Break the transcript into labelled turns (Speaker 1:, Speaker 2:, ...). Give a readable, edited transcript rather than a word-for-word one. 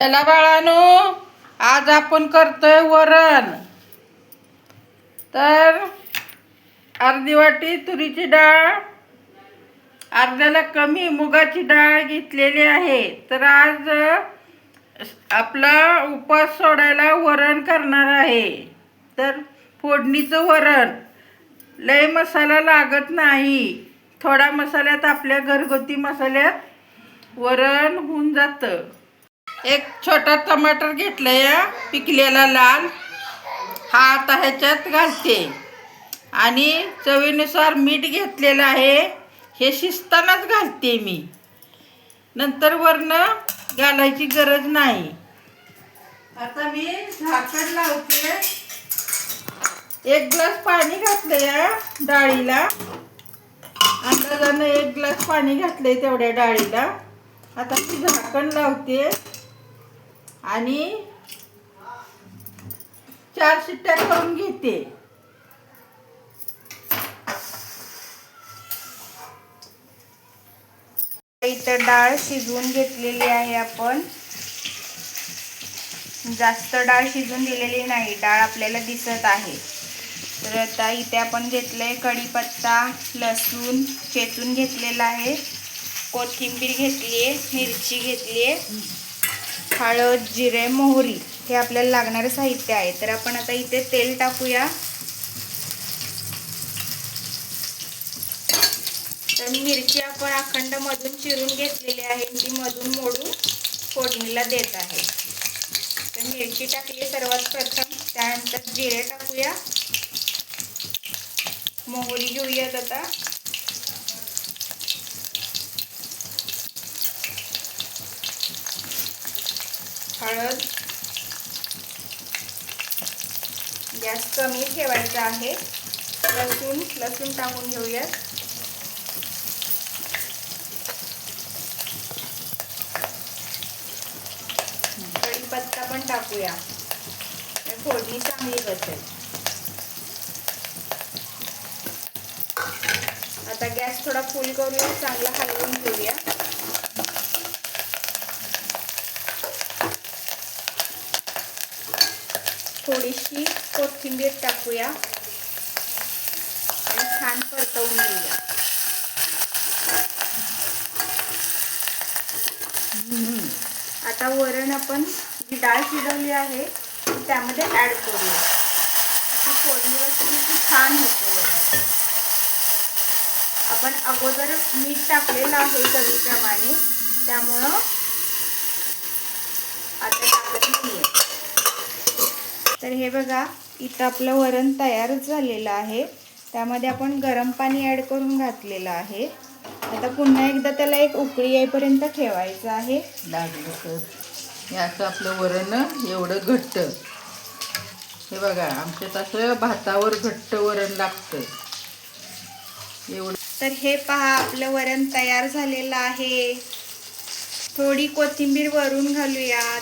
Speaker 1: चला बाळांनो, आज आपण करतोय वरण. तर अर्धी वाटी तुरीची डाळ, अर्ध्याला कमी मुगाची डाळ घेतलेली आहे. तर आज आपला उपवास सोडायला वरण करणार आहे. तर फोडणीचं वरण, लय मसाला लागत नाही. थोडा मसाल्यात, आपल्या घरगुती मसाल्यात वरण होऊन जातं. एक छोटा टमाटर घेतलाय, पिकलेला लाल. हा आता ह्याच्यात घालते. आणि चवीनुसार मीठ घेतलेलं आहे. हे शिजतानाच घालते मी, नंतर वरनं घालायची गरज नाही. आता मी झाकण लावते. 1 ग्लास पाणी घातलंय डाळीला. अंदाजानं 1 ग्लास पाणी घातलंय तेवढ्या डाळीला. आता मी झाकण लावते आणि 4 शिट्ट्या करून घेते.
Speaker 2: इथं डाळ शिजवून घेतलेली आहे. आपण जास्त डाळ शिजून दिलेली नाही, डाळ आपल्याला दिसत आहे. तर आता इथे आपण घेतलंय कढीपत्ता, लसूण चेचून घेतलेला आहे, कोथिंबीर घेतली आहे, मिरची घेतली आहे, हळद, जिरे, मोहरी हे आपल्याला लागणारे साहित्य आहे. तर आपण आता इथे तेल टाकूया. तर मिरची आपण अखंड मधून चिरून घेतलेली आहे, ती मधून मोडून फोडणीला देत आहे. तर मिरची टाकली सर्वात प्रथम, त्यानंतर जिरे टाकूया, मोहरी घेऊयात आता, हळद, गॅस कमी ठेवायचा आहे. लसूण टाकून घेऊयात, कढीपत्ता पण टाकूया, फोडणी चांगली बसेल. आता गॅस थोडा फुल करूया, चांगला हलवून घेऊया. थोडीशी कोथिंबीर टाकूया आणि छान परतवून घेऊया. आता वरण आपण जी डाळ शिजवली आहे त्यामध्ये ऍड करूया. ती फोडणी बसली की छान होते वरण. आपण अगोदर मीठ टाकलेलं आहे चवीप्रमाणे, त्यामुळं आता टाकत नाहीये. तर हे बघा, इथं आपलं वरण तयार झालेलं आहे. त्यामध्ये आपण गरम पाणी ऍड करून घातलेलं आहे. आता पुन्हा एकदा त्याला एक उकळी येईपर्यंत ठेवायचं आहे.
Speaker 1: लागलं तर हे असं आपलं वरण एवढं घट्ट. हे बघा, आमच्यात असं भातावर घट्ट वरण लागतं एवढं.
Speaker 2: तर हे पहा, आपलं वरण तयार झालेलं आहे. थोडी कोथिंबीर वरून घालूयात.